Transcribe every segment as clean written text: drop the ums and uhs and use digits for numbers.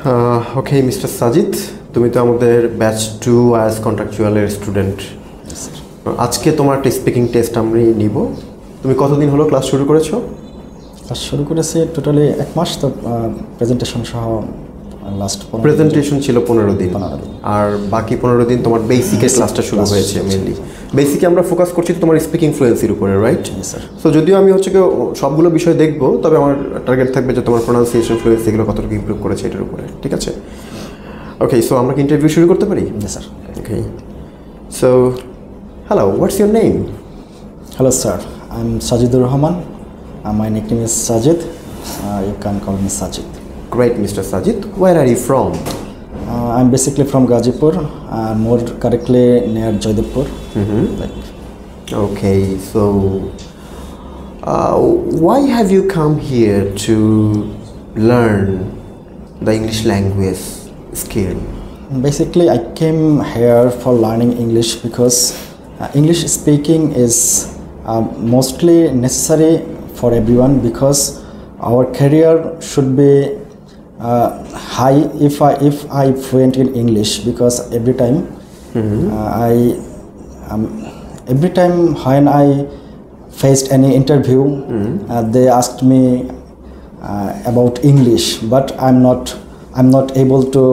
Okay, Mr. Sazid, তুমি তো আমাদের ব্যাচ 2 IELTS Contractual এর স্টুডেন্ট। আজকে তোমার একটা স্পিকিং টেস্ট আমরা নিব। তুমি কতদিন হলো ক্লাস শুরু করেছো? ক্লাস শুরু করেছি টোটালি 1 মাস, তো প্রেজেন্টেশন সহ লাস্ট প্রেজেন্টেশন ছিল 15 দিন, আর বাকি 15 দিন তোমার বেসিকের ক্লাসটা শুরু হয়েছে। মেইনলি বেসিকে আমরা ফোকাস করছি তোমার স্পিকিং ফ্লুয়েন্সির উপরে, রাইট? স্যার। সো যদিও আমি হচ্ছে কি সবগুলো বিষয় দেখব, তবে আমার টার্গেট থাকবে যে তোমার প্রোনাউন্সিয়েশন ফ্লুয়েন্সি এগুলো কতটুকু ইমপ্রুভ করেছে এটার উপরে, ঠিক আছে? ওকে, সো আমরা কি ইন্টারভিউ শুরু করতে পারি? Sir. Okay, so hello, what's your name? Hello sir, I am Sajidur Rahman. My nickname is Sazid. You can call me Sazid. Great, Mr. Sazid. Where are you from? I'm basically from Gazipur, more correctly near Jaidpur. Okay, so why have you come here to learn the English language skill? Basically, I came here for learning English because English speaking is mostly necessary for everyone, because our career should be high if I fluent in English, because every time every time when I faced any interview, they asked me about English, but I'm not able to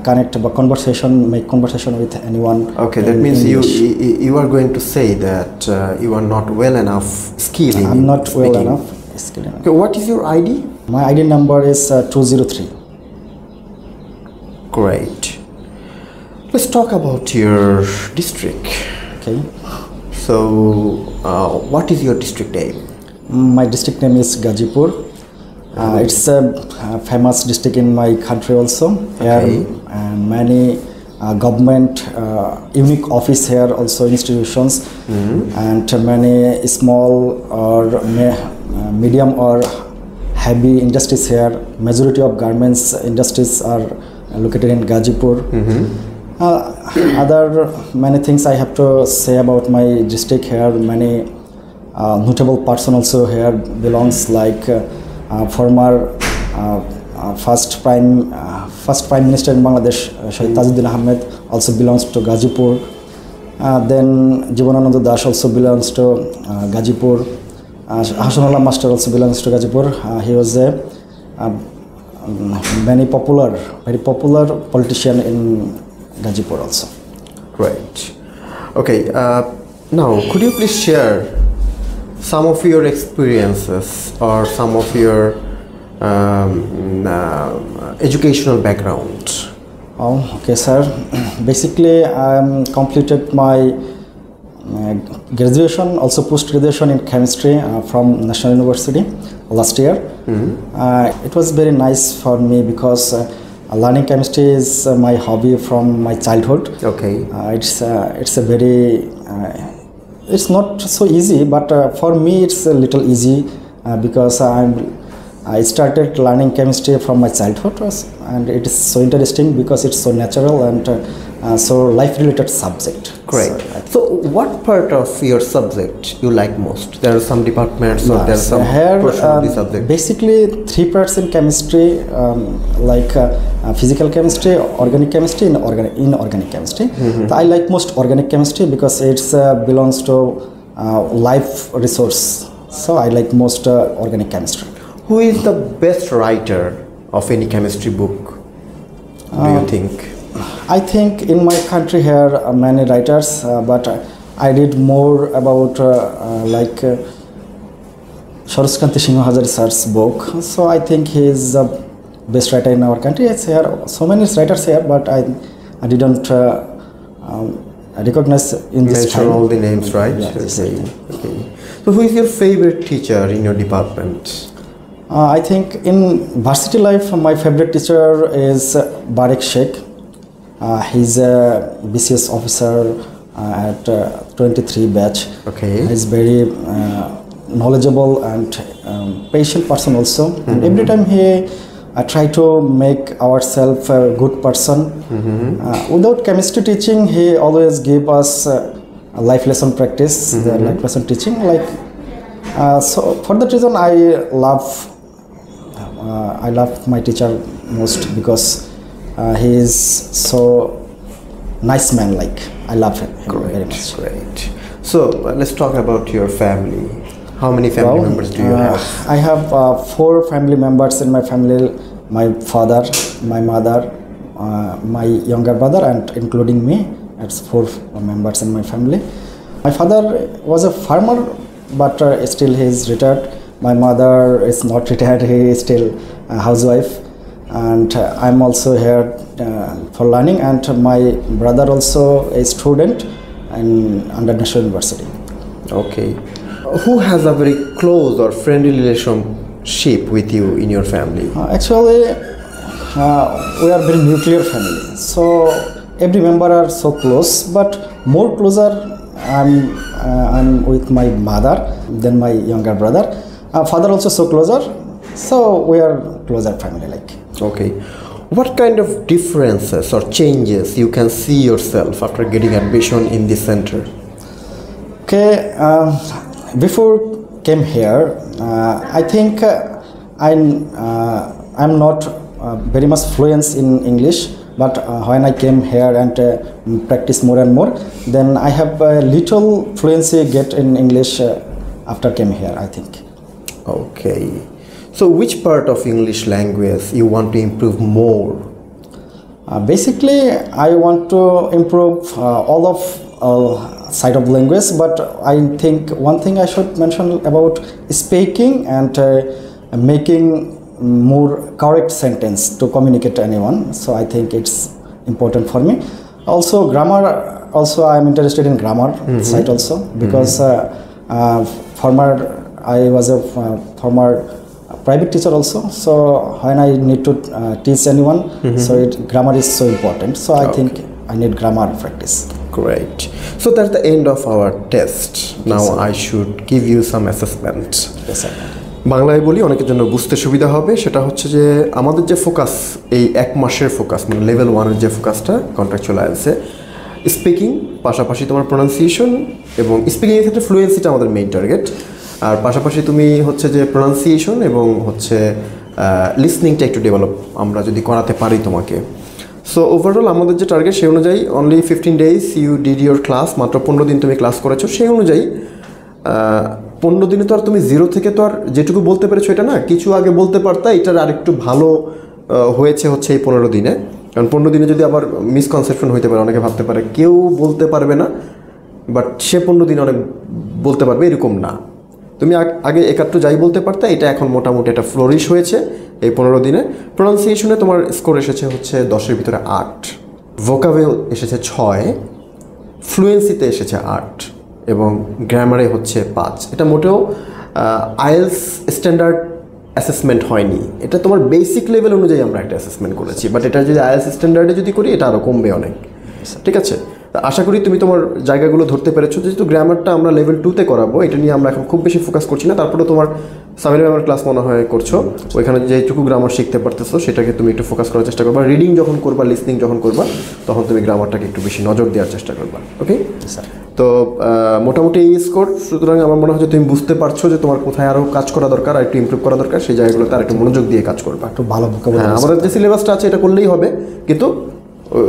connect a conversation, make conversation with anyone. Okay, that means you are going to say that you are not well enough skilled in I'm not speaking. well enough skilled enough. Okay, what is your ID? My ID number is 203. Great. Let's talk about your district. Okay. So, what is your district name? My district name is Gazipur. It's a famous district in my country also. Here, many government unique office here, also institutions, and many small or medium or heavy industries here. Majority of garments industries are located in Gazipur. Other many things I have to say about my district here. Many notable person also here belongs, like former first prime minister in Bangladesh, Sazid Ahmed, also belongs to Gazipur. Then Jibanananda Das also belongs to Gazipur. Hasanullah Master also belongs to Gazipur. He was a very popular politician in Gazipur also. Great. Okay, now could you please share some of your experiences or some of your educational background? Okay, sir. Basically, I completed my graduation, also post-graduation in chemistry from National University last year. It was very nice for me because learning chemistry is my hobby from my childhood. Okay. It's a very it's not so easy, but for me it's a little easy because I started learning chemistry from my childhood, and it is so interesting because it's so natural and so life-related subject. Great. So what part of your subject you like most? There are some departments or there are some portion of the subject? Basically 3 parts in chemistry, like physical chemistry, organic chemistry, and inorganic chemistry. So I like most organic chemistry because it belongs to life resource. So I like most organic chemistry. Who is the best writer of any chemistry book, do you think? I think in my country here many writers, but I read more about like Sharaskanti Singh Hazare sir's book. So I think he is the best writer in our country. It's here so many writers here, but I didn't recognize in this mention time all the names, right? Yeah, Okay. So who is your favorite teacher in your department? I think in varsity life my favorite teacher is Barek Sheikh. He's a BCS officer at 23 batch. Okay. He's very knowledgeable and patient person also. And every time he try to make ourselves a good person. Without chemistry teaching, he always give us a life lesson practice, the life lesson teaching. Like so, for that reason, I love my teacher most because he is so nice man. Like I love him very much. Great. So let's talk about your family. How many family members do you have? I have 4 family members in my family. My father, my mother, my younger brother, and including me. That's 4 members in my family. My father was a farmer, but still he is retired. My mother is not retired. He is still a housewife. And I'm also here for learning. And my brother also a student in under National University. Okay. Who has a very close or friendly relationship with you in your family? Actually, we are very nuclear family. So every member are so close, but more closer I'm with my mother than my younger brother. Father also so closer. So we are closer family like. Okay. What kind of differences or changes you can see yourself after getting admission in this center? Okay. Before came here, I think I'm not very much fluent in English, but when I came here and practice more and more, then I have a little fluency get in English after came here, I think. Okay. So which part of English language you want to improve more? Basically, I want to improve all of side of language, but I think one thing I should mention about speaking and making more correct sentence to communicate to anyone. So I think it's important for me. Also grammar, also I'm interested in grammar side also, because I was a former private teacher also. So when I need to teach anyone, so grammar is so important. So I think I need grammar practice. Great. So that's the end of our test. Now I should give you some assessment. Yes, sir. বাংলায় বলি অনেকের জন্য বুঝতে সুবিধা হবে, সেটা হচ্ছে যে আমাদের যে ফোকাস এই 1 মাসের ফোকাস মানে লেভেল 1 এর যে ফোকাসটা কন্ট্রাকচুয়াল আইএলটিএস স্পিকিং, পাশাপাশি তোমার প্রোনাউন্সিয়েশন এবং স্পিকিং এর ক্ষেত্রে ফ্লুয়েন্সিটা আমাদের মেইন টার্গেট, আর পাশাপাশি তুমি হচ্ছে যে প্রোনাউন্সিয়েশন এবং হচ্ছে লিসনিংটা একটু ডেভেলপ আমরা যদি করাতে পারি তোমাকে। সো ওভারঅল আমাদের যে টার্গেট সেই অনুযায়ী only 15 days you did your class, মাত্র 15 দিন তুমি ক্লাস করেছো, সেই অনুযায়ী 15 দিনে তো আর তুমি জিরো থেকে তো আর যেটুকু বলতে পেরেছো এটা না, কিছু আগে বলতে পারতা, এটার আরেকটু ভালো হয়েছে হচ্ছে এই 15 দিনে। কারণ 15 দিনে যদি আবার মিসকনসেপশন হইতে পারে, অনেকে ভাবতে পারে কেউ বলতে পারবে না বাট সে 15 দিনে অনেক বলতে পারবে, এরকম না। তুমি আগে একাত্তর যাই বলতে পারতে, এটা এখন মোটামুটি এটা ফ্লোরিশ হয়েছে এই 15 দিনে। প্রোনাউন্সিয়েশনে তোমার স্কোর এসেছে হচ্ছে 10-এর ভিতরে 8, ভোকাবে এসেছে 6, ফ্লুয়েন্সিতে এসেছে 8 এবং গ্রামারে হচ্ছে 5। এটা মোটেও আইএলস স্ট্যান্ডার্ড অ্যাসেসমেন্ট হয়নি, এটা তোমার বেসিক লেভেল অনুযায়ী আমরা একটা অ্যাসেসমেন্ট করেছি, বাট এটা যদি আইএলস স্ট্যান্ডার্ডে যদি করি এটা আরও কমবে অনেক। ঠিক আছে, আশা করি তুমি তোমার জায়গাগুলো ধরতে পেরেছো। যেহেতু গ্রামারটা আমরা লেভেল 2-তে করাবো, এটা নিয়ে আমরা এখন খুব বেশি ফোকাস করছি না। তারপরে তোমার সামির ম্যামের ক্লাস মনে হয় করছো, ওইখানে যেটুকু গ্রামার শিখতে পারতেছো সেটাকে তুমি একটু ফোকাস করার চেষ্টা করবা। রিডিং যখন করবা, লিসনিং যখন করবা, তখন তুমি গ্রামারটাকে একটু বেশি নজর দেওয়ার চেষ্টা করবা। ওকে স্যার, তো মোটামুটি এই স্কোর। সুতরাং আমার মনে হয় যে তুমি বুঝতে পারছো যে তোমার কোথায় আরও কাজ করা দরকার, আর একটু ইমপ্রুভ করা দরকার, সেই জায়গাগুলোতে আর একটু মনোযোগ দিয়ে কাজ করবা। একটু ভালো আমাদের যে সিলেবাসটা আছে এটা করলেই হবে, কিন্তু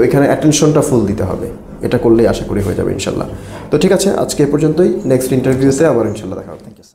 এখানে অ্যাটেনশনটা ফুল দিতে হবে, এটা করলেই আশা করি হয়ে যাবে ইনশাল্লাহ। তো ঠিক আছে, আজকে এ পর্যন্তই। নেক্সট ইন্টারভিউতে আবার ইনশাল্লাহ দেখা হবে। Thank you.